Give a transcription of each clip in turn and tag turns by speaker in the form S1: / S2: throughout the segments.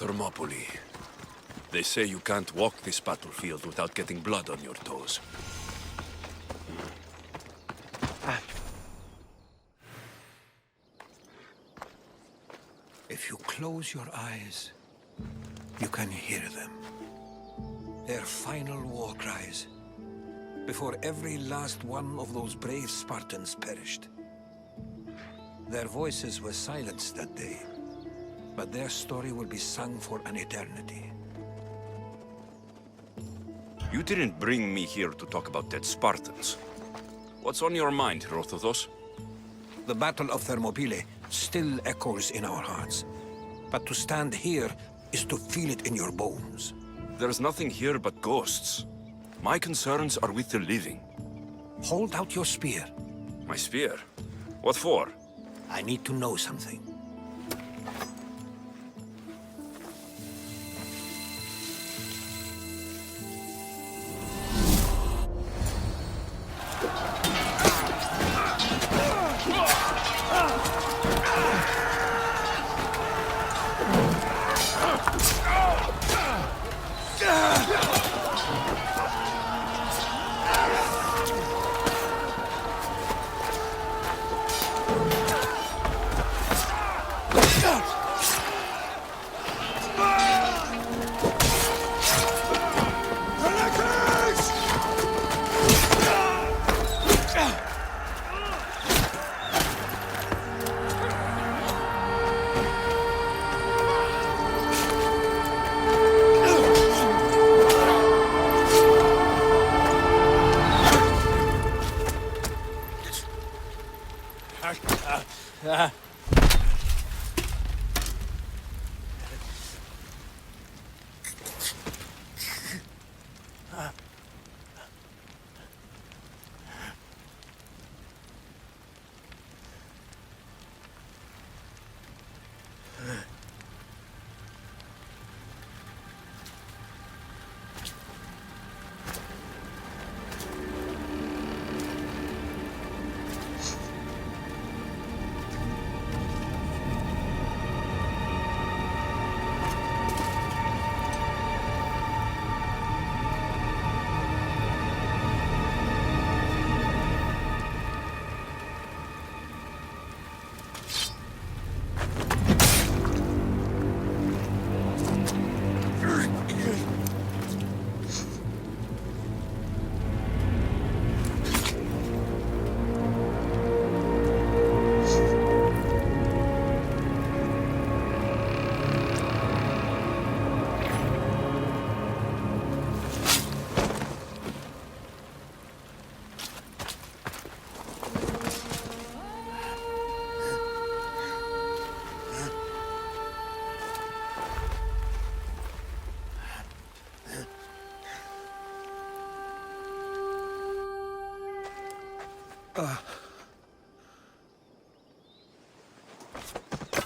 S1: Thermopylae. They say you can't walk this battlefield without getting blood on your toes.
S2: If you close your eyes, you can hear them. Their final war cries, before every last one of those brave Spartans perished. Their voices were silenced that day, but their story will be sung for an eternity.
S1: You didn't bring me here to talk about dead Spartans. What's on your mind, Herodotus?
S2: The Battle of Thermopylae still echoes in our hearts. But to stand here is to feel it in your bones.
S1: There's nothing here but ghosts. My concerns are with the living.
S2: Hold out your spear.
S1: My spear? What for?
S2: I need to know something.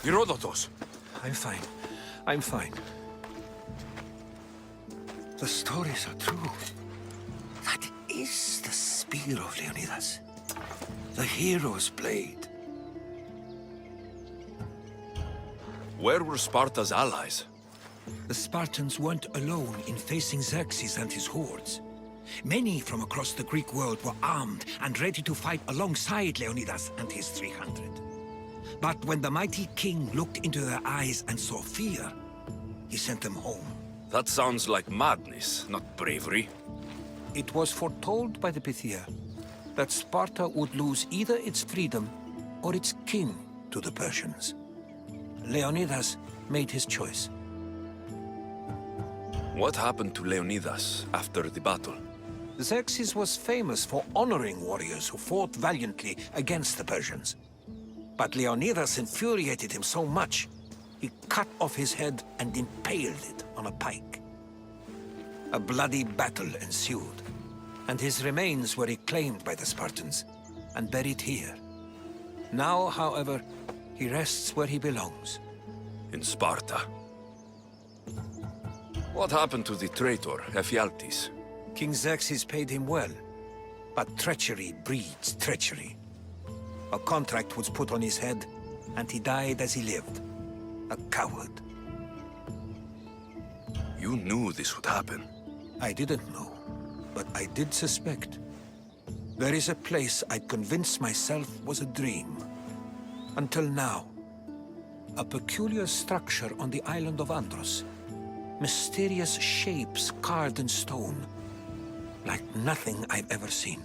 S1: Herodotus!
S2: I'm fine. I'm fine. The stories are true. That is the spear of Leonidas. The hero's blade.
S1: Where were Sparta's allies?
S2: The Spartans weren't alone in facing Xerxes and his hordes. Many from across the Greek world were armed and ready to fight alongside Leonidas and his 300. But when the mighty king looked into their eyes and saw fear, he sent them home.
S1: That sounds like madness, not bravery.
S2: It was foretold by the Pythia that Sparta would lose either its freedom or its king to the Persians. Leonidas made his choice.
S1: What happened to Leonidas after the battle?
S2: Xerxes was famous for honoring warriors who fought valiantly against the Persians. But Leonidas infuriated him so much, he cut off his head and impaled it on a pike. A bloody battle ensued, and his remains were reclaimed by the Spartans and buried here. Now, however, he rests where he belongs.
S1: In Sparta. What happened to the traitor, Ephialtes?
S2: King Xerxes paid him well, but treachery breeds treachery. A contract was put on his head, and he died as he lived. A coward.
S1: You knew this would happen.
S2: I didn't know, but I did suspect. There is a place I'd convinced myself was a dream. Until now. A peculiar structure on the island of Andros. Mysterious shapes carved in stone. Like nothing I've ever seen.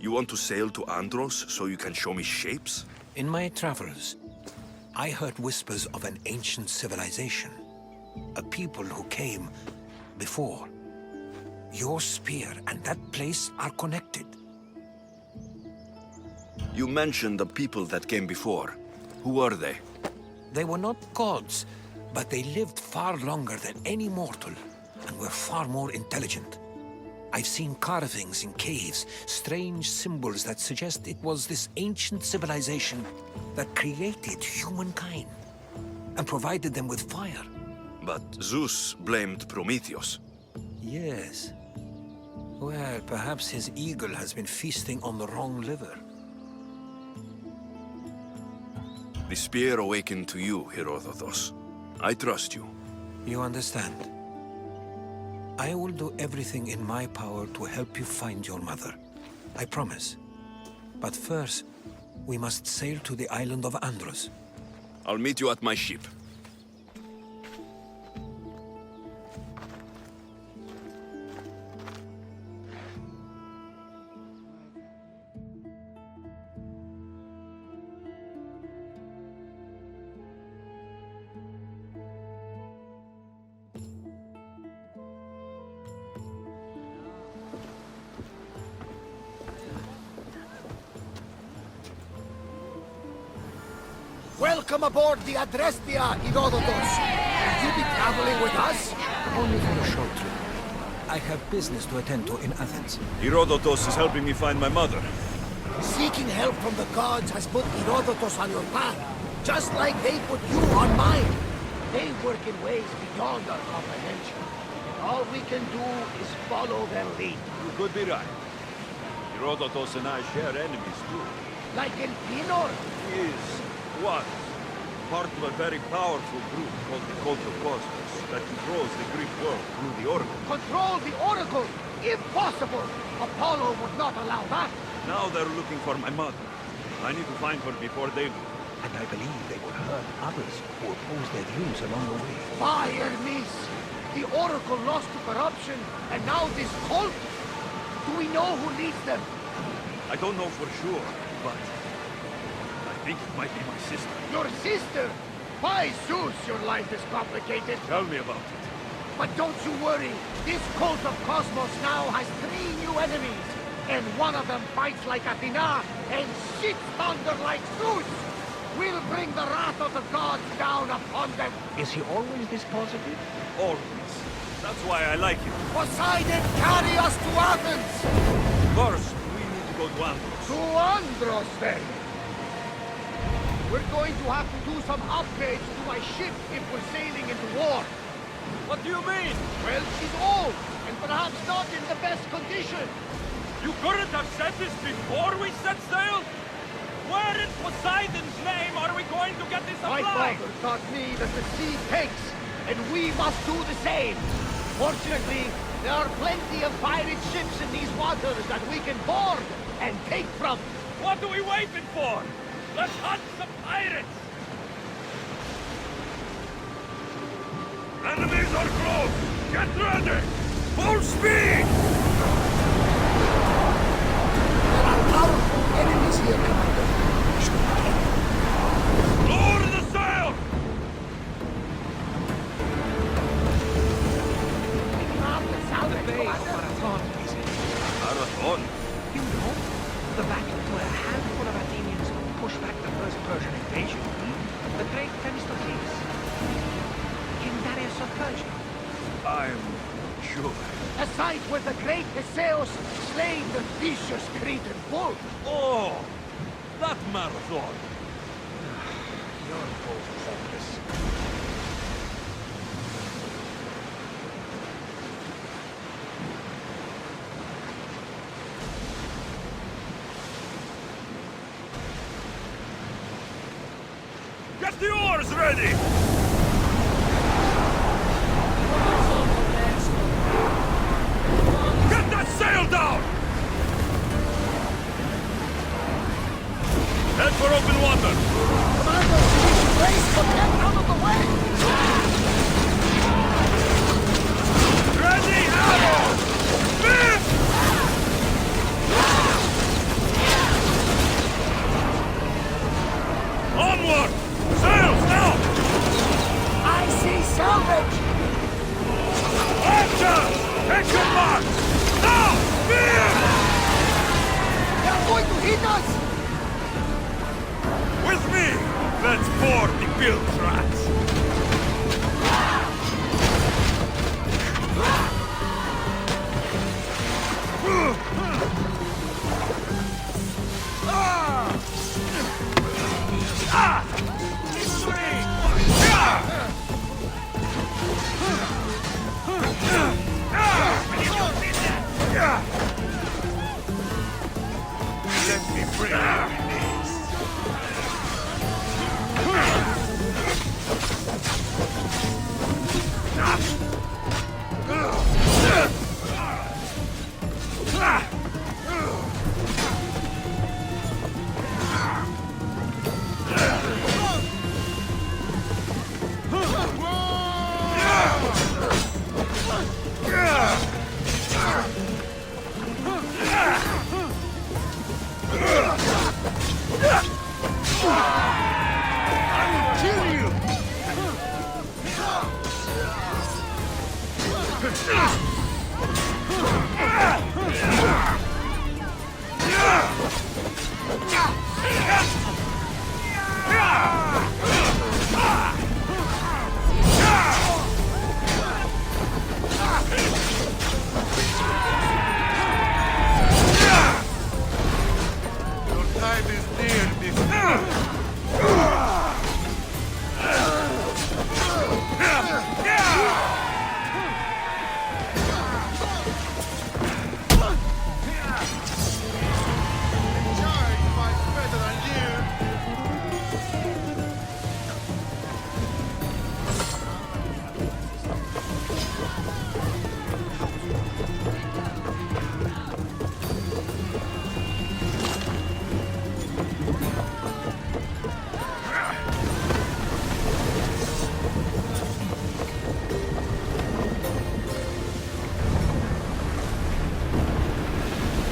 S1: You want to sail to Andros so you can show me shapes?
S2: In my travels, I heard whispers of an ancient civilization. A people who came before. Your spear and that place are connected.
S1: You mentioned the people that came before. Who are they?
S2: They were not gods, but they lived far longer than any mortal, and were far more intelligent. I've seen carvings in caves, strange symbols that suggest it was this ancient civilization that created humankind, and provided them with fire.
S1: But Zeus blamed Prometheus.
S2: Yes. Well, perhaps his eagle has been feasting on the wrong liver.
S1: The spear awakened to you, Herodotus. I trust you.
S2: You understand? I will do everything in my power to help you find your mother. I promise. But first, we must sail to the island of Andros.
S1: I'll meet you at my ship.
S3: Welcome aboard the Adrestia, Herodotus. Will you be traveling with us?
S2: Only for a short trip. I have business to attend to in Athens.
S1: Herodotus is helping me find my mother.
S3: Seeking help from the gods has put Herodotus on your path, just like they put you on mine. They work in ways beyond our comprehension, and all we can do is follow their lead.
S4: You could be right. Herodotus and I share enemies too.
S3: Like in Pinor.
S4: He was part of a very powerful group called the Cult of Cosmos that controls the Greek world through the Oracle.
S3: Control the Oracle! Impossible! Apollo would not allow that!
S4: Now they're looking for my mother. I need to find her before they do.
S2: And I believe they will hurt others who oppose their views along the way.
S3: By Hermes! The Oracle lost to corruption, and now this cult? Do we know who leads them?
S4: I don't know for sure, but I think it might be my sister.
S3: Your sister? By Zeus, your life is complicated.
S4: Tell me about it.
S3: But don't you worry. This cult of Cosmos now has 3 new enemies. And one of them fights like Athena and shits thunder like Zeus. We'll bring the wrath of the gods down upon them.
S2: Is he always this positive?
S4: Always. That's why I like him.
S3: Poseidon, carry us to Athens!
S4: First, we need to go to Andros.
S3: To Andros, then. We're going to have to do some upgrades to my ship if we're sailing into war.
S4: What do you mean?
S3: Well, she's old, and perhaps not in the best condition.
S4: You couldn't have said this before we set sail? Where in Poseidon's name are we going to get this
S3: My
S4: supply?
S3: father taught me that the sea takes, and we must do the same. Fortunately, there are plenty of pirate ships in these waters that we can board and take from.
S4: What are we waiting for? Let's hunt some pirates! Enemies are close! Get ready! Full speed!
S3: There are powerful enemies here, Commander. We should protect them.
S4: Lower the sail!
S3: The bay of
S2: Marathon, is it?
S4: Marathon?
S2: You know, the battle where a handful of Athenians pushed back the first Persian invasion. The great Themistocles. King Darius of Persia.
S4: I'm sure.
S3: A site where the great Alexios slain the vicious Cretan bull.
S4: Oh! That marathon!
S2: You're both hopeless.
S4: Get the oars ready! Take your mark! Now! Spear!
S3: They're going to hit us!
S4: With me! Let's board the bilge rats! Let me bring you this.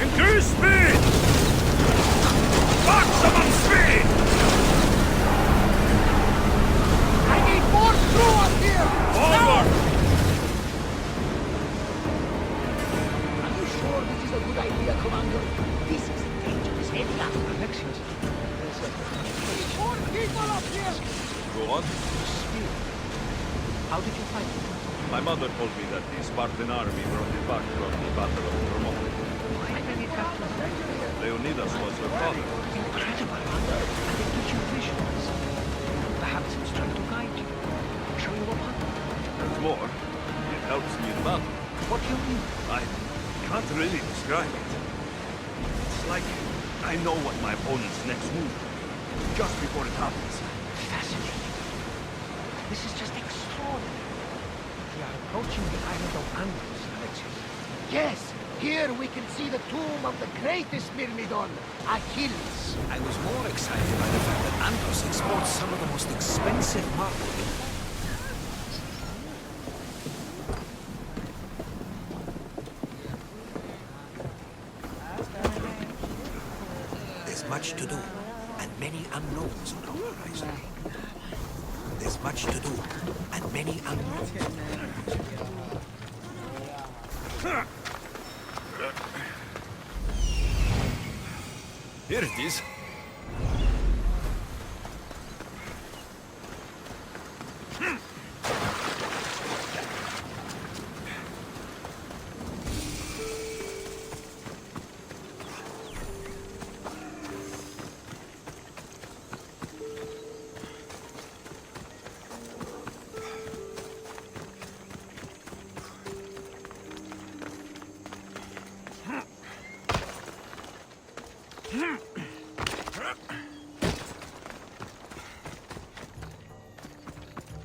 S4: Increase speed! Maximum speed!
S3: I need more crew up here!
S4: Forward!
S3: Are you sure this is a good idea, Commander? This is a dangerous area.
S5: Alexios,
S3: Need more people up here!
S4: Go on.
S5: how did you find it?
S4: My mother told me that the Spartan army brought it back from the Battle of Thermopylae.
S5: Why did it have to be?
S4: Leonidas was her father.
S5: Incredible. And it gives you visions. Perhaps it's trying to guide you. Show you a path.
S4: There's more. It helps me in battle.
S5: What do you mean?
S4: I can't really describe it. It's like I know what my opponent's next move will be, just before it happens.
S5: Fascinating. This is just extraordinary. We are approaching the island of Athens, Alexios.
S3: Yes! Here we can see the tomb of the greatest Myrmidon, Achilles.
S2: I was more excited by the fact that Andros exports some of the most expensive marble in the world. There's much to do, and many unknowns on our horizon. There's much to do, and many unknowns.
S1: Here it is.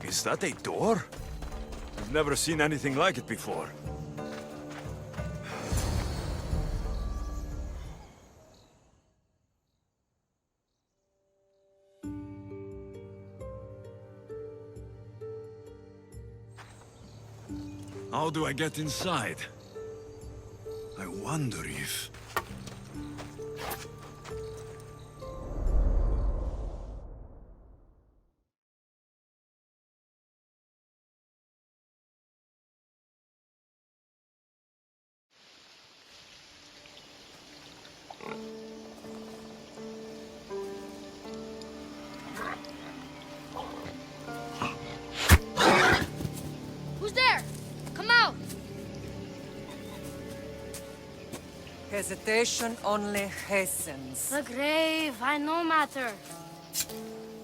S1: Is that a door? I've never seen anything like it before. How do I get inside? I wonder if...
S6: Hesitation only hastens.
S7: The grave, I no matter.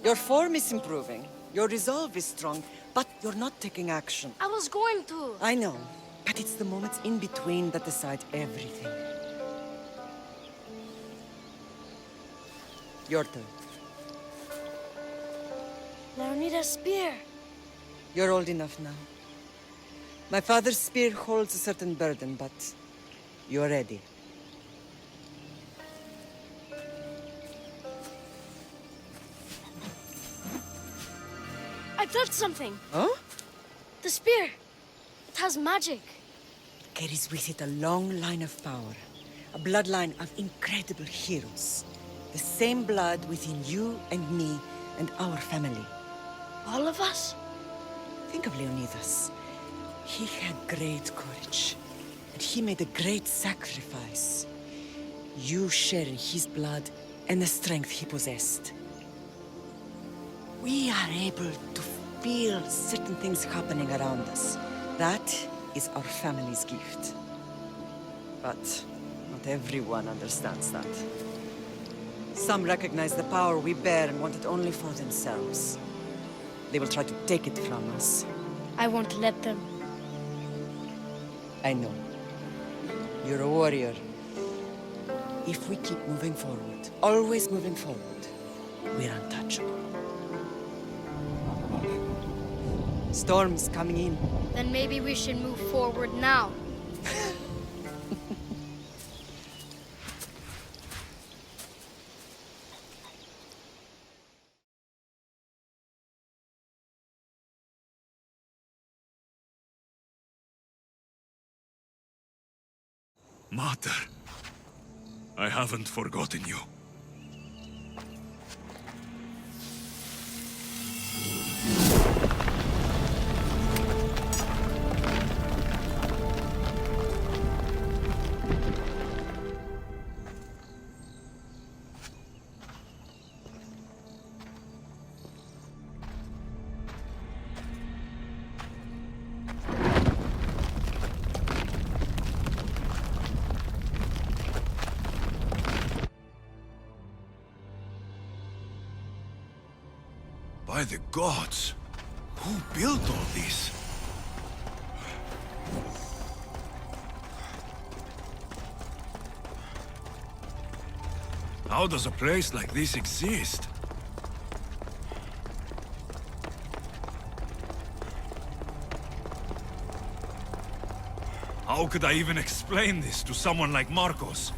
S6: Your form is improving. Your resolve is strong, but you're not taking action.
S7: I was going to.
S6: I know, but it's the moments in between that decide everything. Your turn.
S7: Leonidas' spear.
S6: You're old enough now. My father's spear holds a certain burden, but you're ready.
S7: I felt something.
S6: Huh?
S7: The spear. It has magic.
S6: Carries with it a long line of power. A bloodline of incredible heroes. The same blood within you and me and our family.
S7: All of us?
S6: Think of Leonidas. He had great courage, and he made a great sacrifice. You share in his blood and the strength he possessed. We are able to feel certain things happening around us. That is our family's gift. But not everyone understands that. Some recognize the power we bear and want it only for themselves. They will try to take it from us.
S7: I won't let them.
S6: I know. You're a warrior. If we keep moving forward, always moving forward, we're untouchable. Storm's coming in.
S7: Then maybe we should move forward now.
S4: Mater, I haven't forgotten you. By the gods! Who built all this? How does a place like this exist? How could I even explain this to someone like Marcos?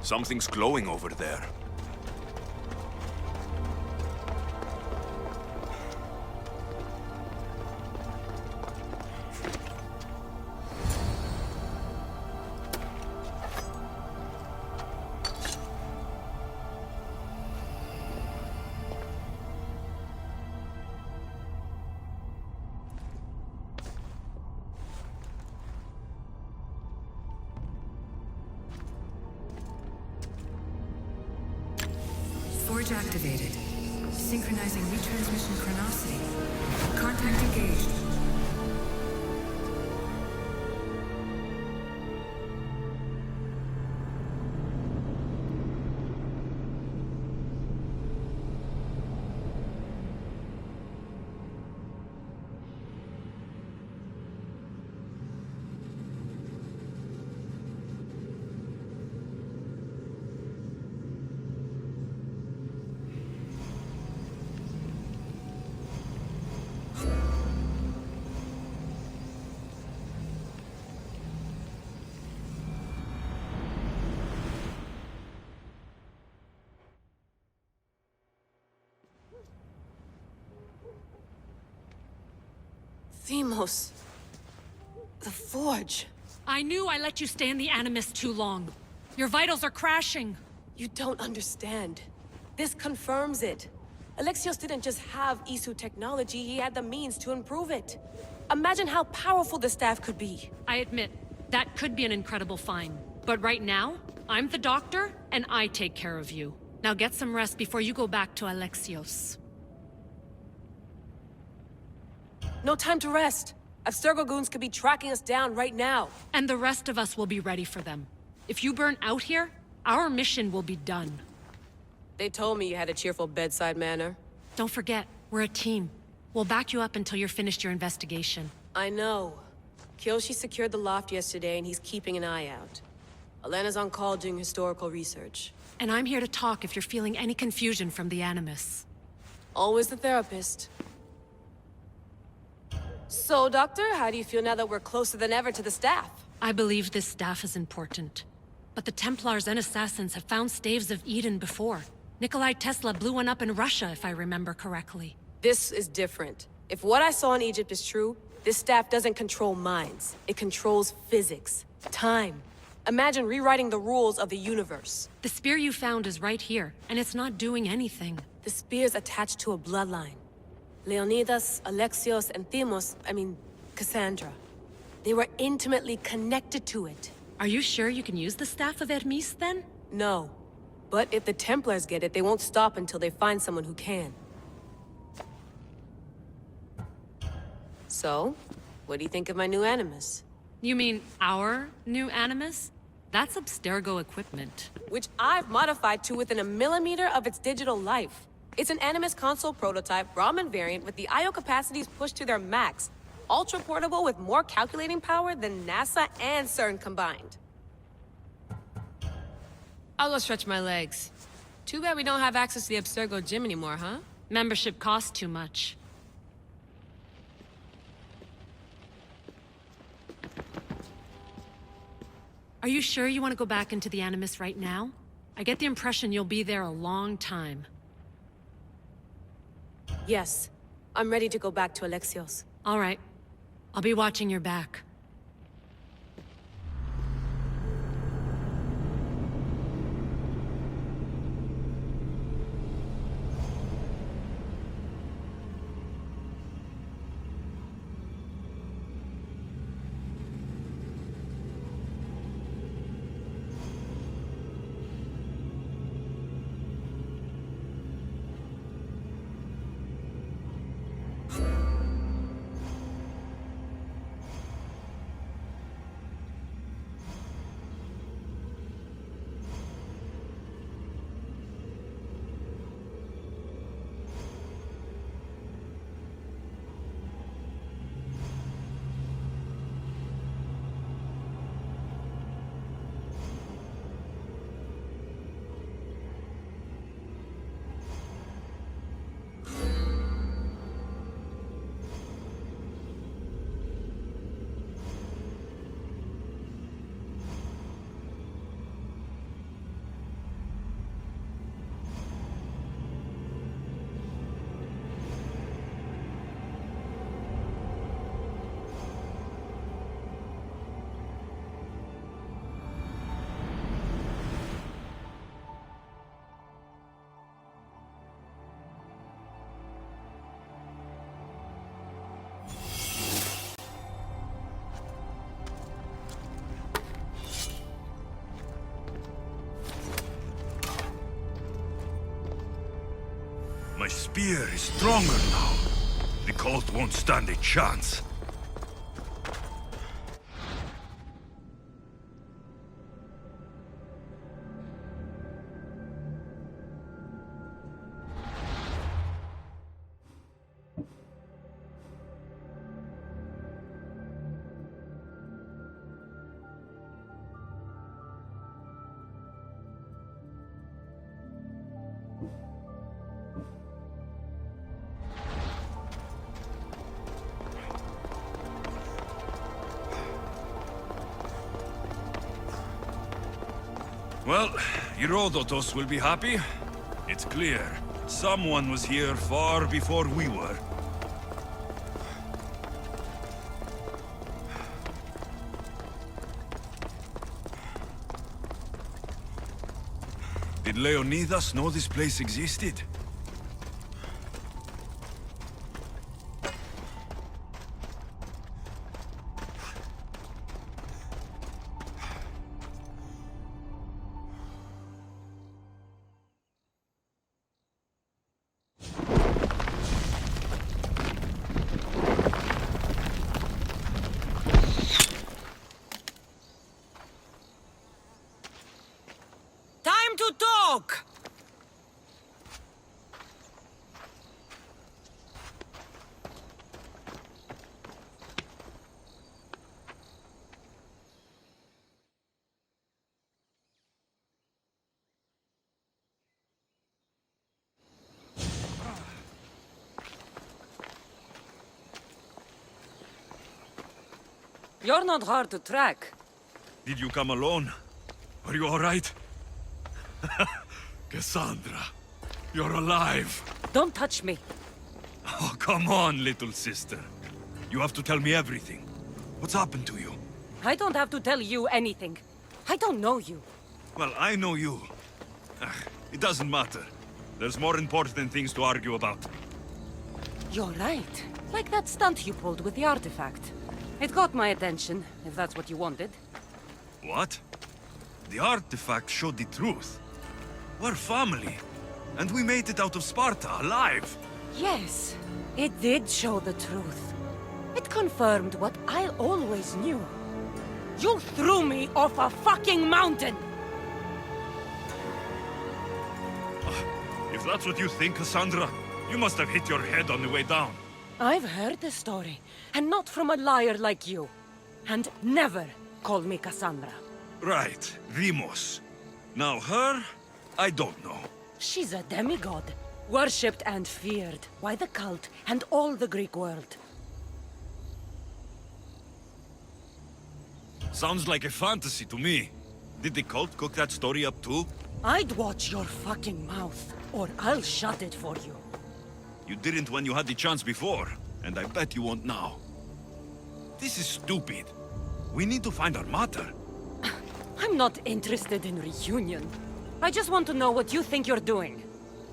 S4: Something's glowing over there.
S8: Forge activated. Synchronizing retransmission chronicity. Contact engaged.
S9: Themos. The Forge.
S10: I knew I let you stay in the Animus too long. Your vitals are crashing.
S9: You don't understand. This confirms it. Alexios didn't just have Isu technology, he had the means to improve it. Imagine how powerful the staff could be.
S10: I admit, that could be an incredible find. But right now, I'm the doctor, and I take care of you. Now get some rest before you go back to Alexios.
S9: No time to rest. Abstergo goons could be tracking us down right now.
S10: And the rest of us will be ready for them. If you burn out here, our mission will be done.
S9: They told me you had a cheerful bedside manner.
S10: Don't forget, we're a team. We'll back you up until you're finished your investigation.
S9: I know. Kyoshi secured the loft yesterday and he's keeping an eye out. Elena's on call doing historical research.
S10: And I'm here to talk if you're feeling any confusion from the Animus.
S9: Always the therapist. So, Doctor, how do you feel now that we're closer than ever to the staff?
S10: I believe this staff is important. But the Templars and Assassins have found staves of Eden before. Nikolai Tesla blew one up in Russia, if I remember correctly.
S9: This is different. If what I saw in Egypt is true, this staff doesn't control minds. It controls physics, time. Imagine rewriting the rules of the universe.
S10: The spear you found is right here, and it's not doing anything.
S9: The spear's attached to a bloodline. Leonidas, Alexios, and Cassandra. They were intimately connected to it.
S10: Are you sure you can use the Staff of Hermes, then?
S9: No. But if the Templars get it, they won't stop until they find someone who can. So, what do you think of my new Animus?
S10: You mean our new Animus? That's Abstergo equipment.
S9: Which I've modified to within a millimeter of its digital life. It's an Animus console prototype, Raman variant, with the I/O capacities pushed to their max. Ultra-portable with more calculating power than NASA and CERN combined. I'll go stretch my legs. Too bad we don't have access to the Abstergo gym anymore, huh?
S10: Membership costs too much. Are you sure you want to go back into the Animus right now? I get the impression you'll be there a long time.
S9: Yes. I'm ready to go back to Alexios.
S10: All right. I'll be watching your back.
S4: My spear is stronger now. The cult won't stand a chance. Well, Herodotus will be happy. It's clear. Someone was here far before we were. Did Leonidas know this place existed?
S6: You're not hard to track.
S4: Did you come alone? Are you all right? Cassandra, you're alive.
S6: Don't touch me.
S4: Oh, come on, little sister. You have to tell me everything. What's happened to you?
S6: I don't have to tell you anything. I don't know you.
S4: Well, I know you. It doesn't matter. There's more important things to argue about.
S6: You're right. Like that stunt you pulled with the artifact. It got my attention, if that's what you wanted.
S4: What? The artifact showed the truth. We're family. And we made it out of Sparta, alive.
S6: Yes, it did show the truth. It confirmed what I always knew. You threw me off a fucking mountain!
S4: If that's what you think, Cassandra, you must have hit your head on the way down.
S6: I've heard the story, and not from a liar like you. And never call me Cassandra.
S4: Right, Rimos. Now her, I don't know.
S6: She's a demigod, worshipped and feared by the cult and all the Greek world.
S4: Sounds like a fantasy to me. Did the cult cook that story up too?
S6: I'd watch your fucking mouth, or I'll shut it for you.
S4: You didn't when you had the chance before, and I bet you won't now. This is stupid. We need to find our mother.
S6: I'm not interested in reunion. I just want to know what you think you're doing.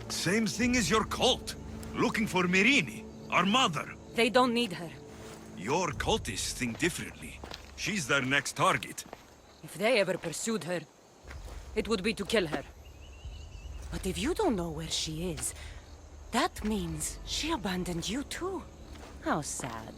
S4: Same thing as your cult. Looking for Myrrine, our mother.
S6: They don't need her.
S4: Your cultists think differently. She's their next target.
S6: If they ever pursued her, it would be to kill her. But if you don't know where she is, that means she abandoned you too. How sad.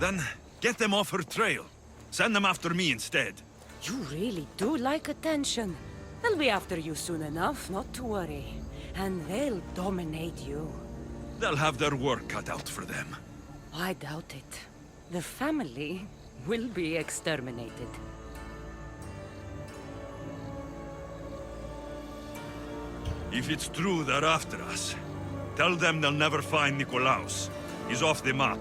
S4: Then, get them off her trail. Send them after me instead.
S6: You really do like attention. They'll be after you soon enough, not to worry. And they'll dominate you.
S4: They'll have their work cut out for them.
S6: I doubt it. The family will be exterminated.
S4: If it's true they're after us, tell them they'll never find Nikolaos. He's off the map.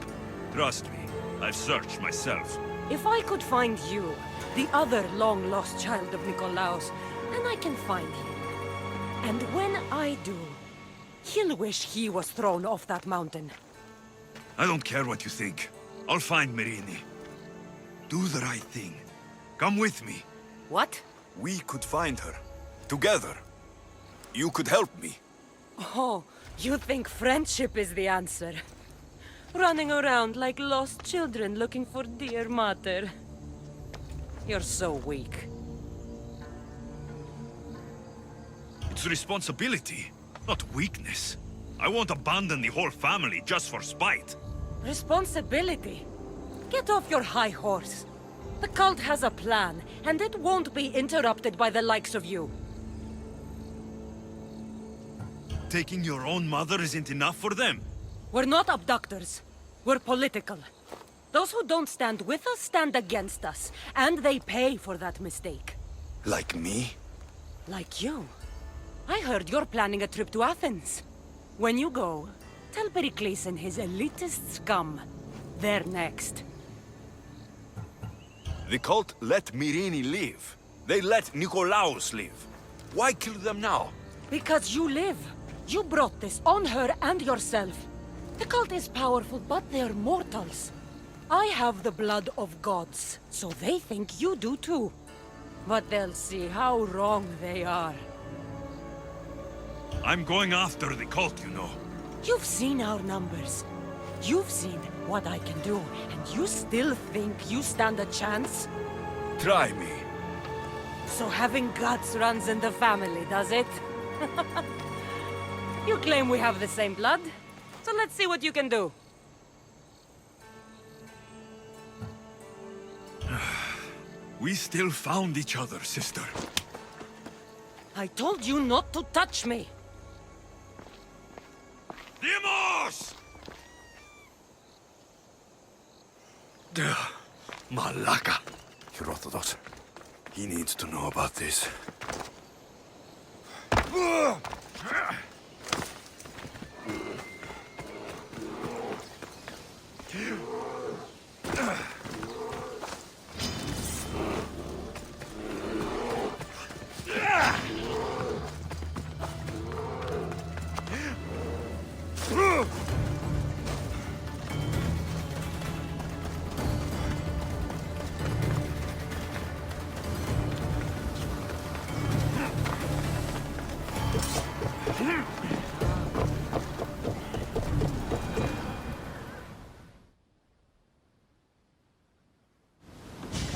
S4: Trust me, I've searched myself.
S6: If I could find you, the other long-lost child of Nikolaos, then I can find him. And when I do, he'll wish he was thrown off that mountain.
S4: I don't care what you think. I'll find Myrrine. Do the right thing. Come with me.
S6: What?
S1: We could find her. Together. You could help me.
S6: Oh, you think friendship is the answer? Running around like lost children looking for dear mother. You're so weak.
S4: It's responsibility, not weakness. I won't abandon the whole family just for spite.
S6: Responsibility? Get off your high horse. The cult has a plan, and it won't be interrupted by the likes of you.
S4: Taking your own mother isn't enough for them.
S6: We're not abductors. We're political. Those who don't stand with us stand against us, and they pay for that mistake.
S1: Like me?
S6: Like you. I heard you're planning a trip to Athens. When you go, tell Perikles and his elitist scum. They're next.
S1: The cult let Myrrine live. They let Nikolaos live. Why kill them now?
S6: Because you live. You brought this on her and yourself. The cult is powerful, but they're mortals. I have the blood of gods, so they think you do too. But they'll see how wrong they are.
S4: I'm going after the cult, you know.
S6: You've seen our numbers. You've seen what I can do, and you still think you stand a chance?
S1: Try me.
S6: So having guts runs in the family, does it? You claim we have the same blood, so let's see what you can do.
S4: We still found each other, sister.
S6: I told you not to touch me.
S4: Demos! Malaka.
S1: Herodotus. He needs to know about this.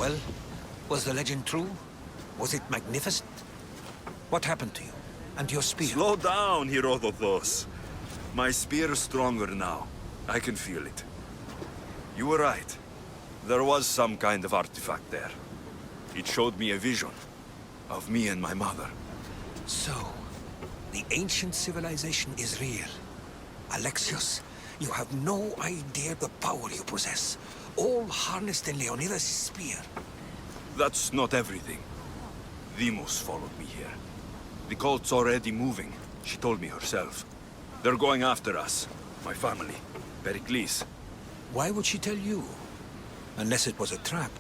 S2: Well, was the legend true? Was it magnificent? What happened to you? And your spear?
S4: Slow down, Herodotus. My spear is stronger now. I can feel it. You were right. There was some kind of artifact there. It showed me a vision of me and my mother.
S2: So, the ancient civilization is real. Alexios, you have no idea the power you possess. All harnessed in Leonidas' spear.
S4: That's not everything. Deimos followed me here. The cult's already moving. She told me herself. They're going after us. My family. Perikles.
S2: Why would she tell you? Unless it was a trap.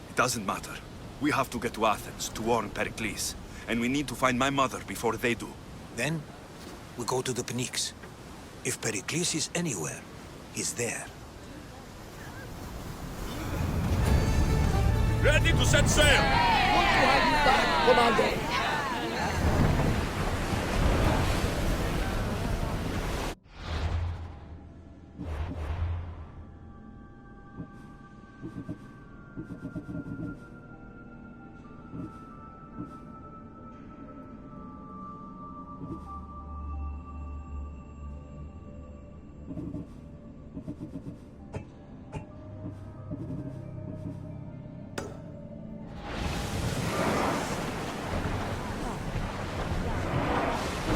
S4: It doesn't matter. We have to get to Athens to warn Perikles. And we need to find my mother before they do.
S2: Then, we go to the Perikles. If Perikles is anywhere, he's there.
S4: Ready to set sail!
S3: Good to have you back, Commander.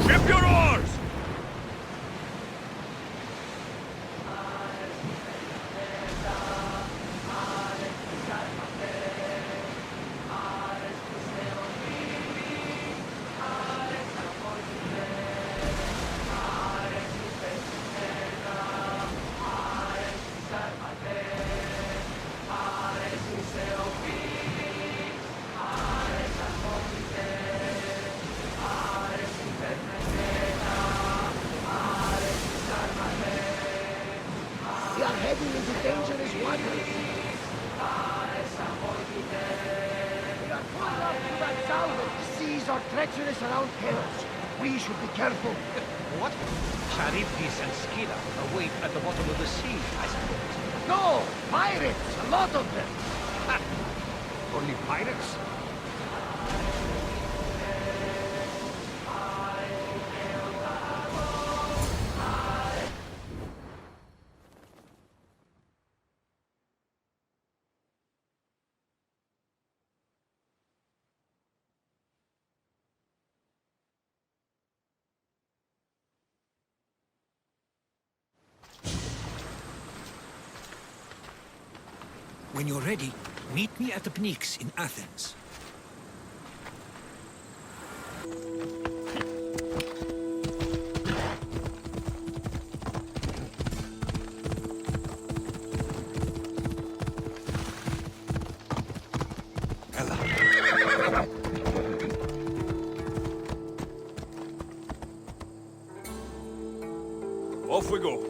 S4: Ship your oars!
S3: We are heading into dangerous waters. We are pulling off to that south. Seas are treacherous around Paros. We should be careful.
S5: What? Charybdis and Scylla await at the bottom of the sea, I suppose.
S3: No! Pirates! A lot of them!
S5: Ha! Only pirates?
S2: When you're ready, meet me at the Perikles in Athens. Ella.
S4: Off we go.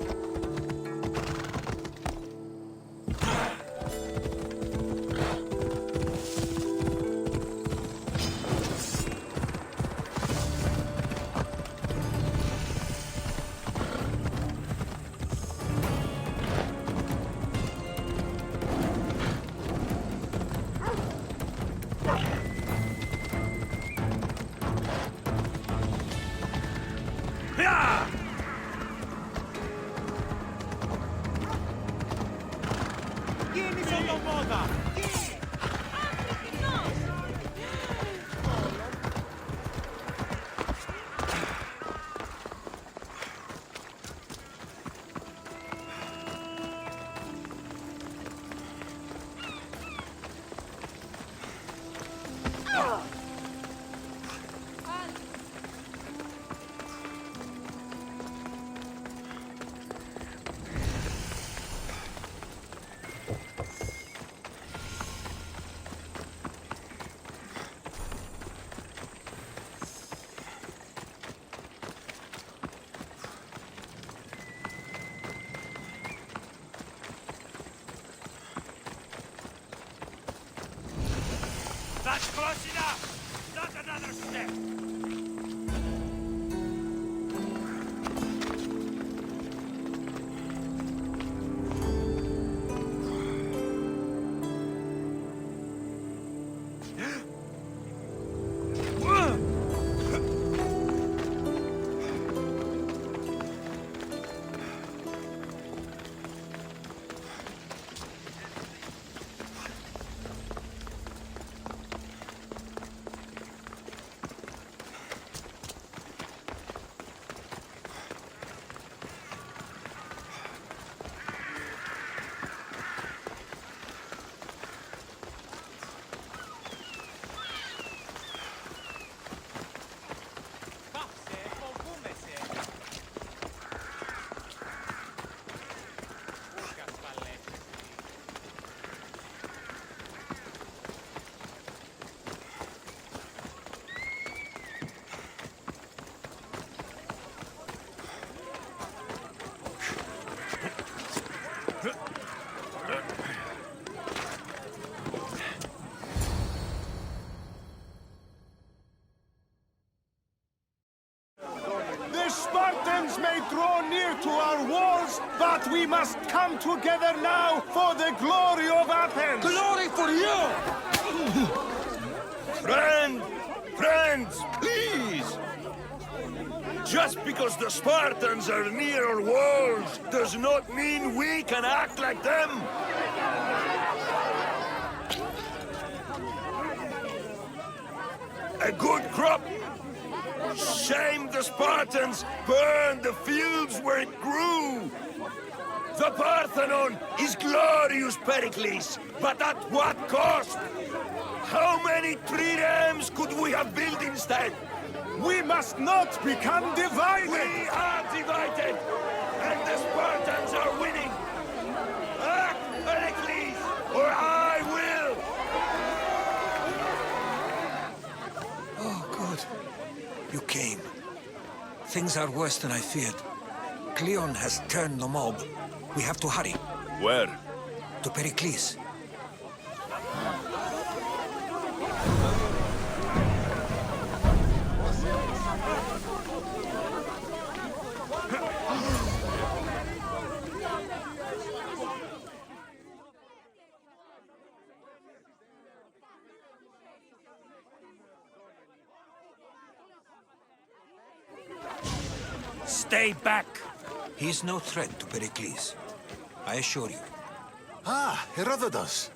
S11: That's close enough! Not another step!
S3: Perikles, but we must come together now for the glory of Athens!
S2: Glory for you!
S4: Friends, please! Just because the Spartans are near our walls does not mean we can act like them! A good crop! Shame the Spartans burned the fields where it grew! The Parthenon is glorious, Perikles, but at what cost? How many triremes could we have built instead?
S3: We must not become divided!
S4: We are divided, and the Spartans are winning! Act, Perikles, or I will!
S2: Oh, good. You came. Things are worse than I feared. Cleon has turned the mob. We have to hurry.
S4: Where?
S2: To Perikles. Stay back! He's no threat to Perikles. I assure you.
S3: Ah, Herodotus.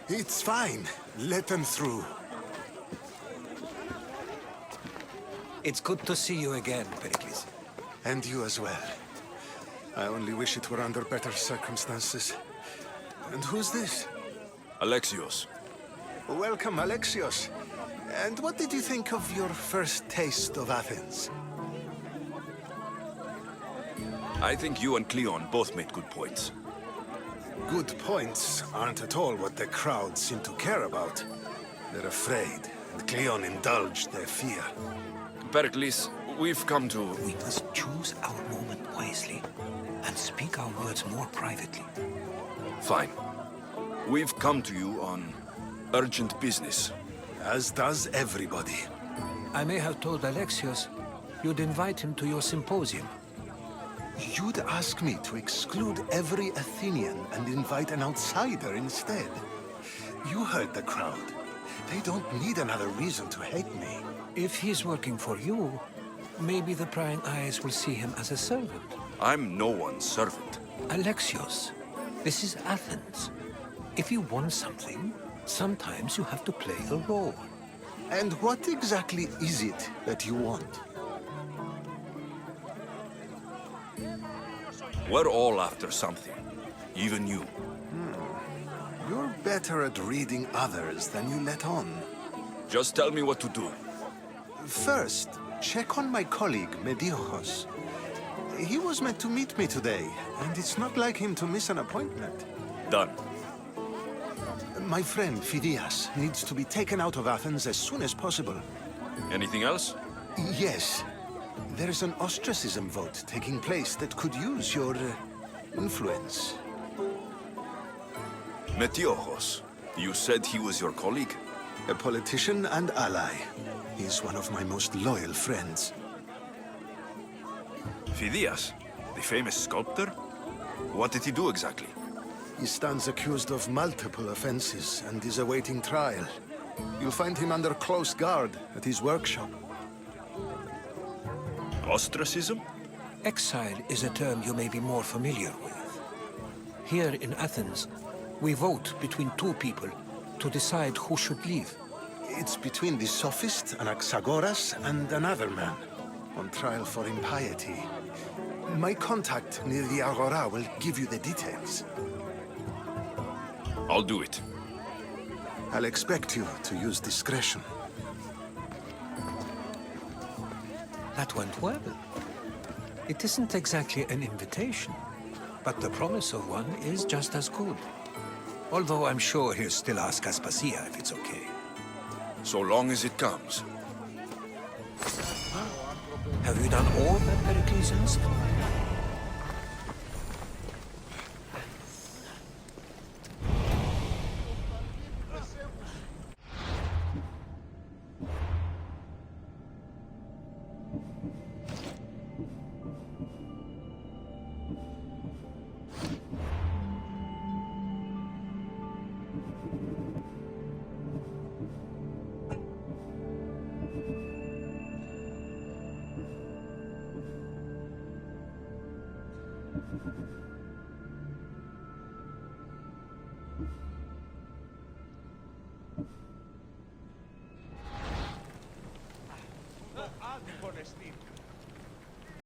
S3: It's fine. Let them through.
S2: It's good to see you again, Perikles.
S3: And you as well. I only wish it were under better circumstances. And who's this?
S4: Alexios.
S3: Welcome, Alexios. And what did you think of your first taste of Athens?
S1: I think you and Cleon both made good points.
S3: Good points aren't at all what the crowd seem to care about. They're afraid, and Cleon indulged their fear.
S1: Perikles, we've come to...
S2: We must choose our moment wisely and speak our words more privately.
S1: Fine. We've come to you on urgent business.
S3: As does everybody.
S2: I may have told Alexios you'd invite him to your symposium.
S3: You'd ask me to exclude every Athenian and invite an outsider instead. You heard the crowd. They don't need another reason to hate me.
S2: If he's working for you, maybe the prying eyes will see him as a servant.
S1: I'm no one's servant.
S2: Alexios, this is Athens. If you want something, sometimes you have to play a role.
S3: And what exactly is it that you want?
S1: We're all after something. Even you.
S3: You're better at reading others than you let on.
S1: Just tell me what to do.
S3: First, check on my colleague, Mediochos. He was meant to meet me today, and it's not like him to miss an appointment.
S1: Done.
S3: My friend, Phidias, needs to be taken out of Athens as soon as possible.
S1: Anything else?
S3: Yes. There's an ostracism vote taking place that could use your influence.
S1: Metiochos. You said he was your colleague?
S3: A politician and ally. He's one of my most loyal friends.
S1: Phidias, the famous sculptor? What did he do exactly?
S3: He stands accused of multiple offenses and is awaiting trial. You'll find him under close guard at his workshop.
S1: Ostracism?
S2: Exile is a term you may be more familiar with. Here in Athens, we vote between two people to decide who should leave.
S3: It's between the sophist Anaxagoras and another man, on trial for impiety. My contact near the Agora will give you the details.
S1: I'll do it.
S3: I'll expect you to use discretion.
S2: That went well. It isn't exactly an invitation, but the promise of one is just as good. Although I'm sure he'll still ask Aspasia if it's okay.
S1: So long as it comes.
S2: Have you done all that Perikles asked?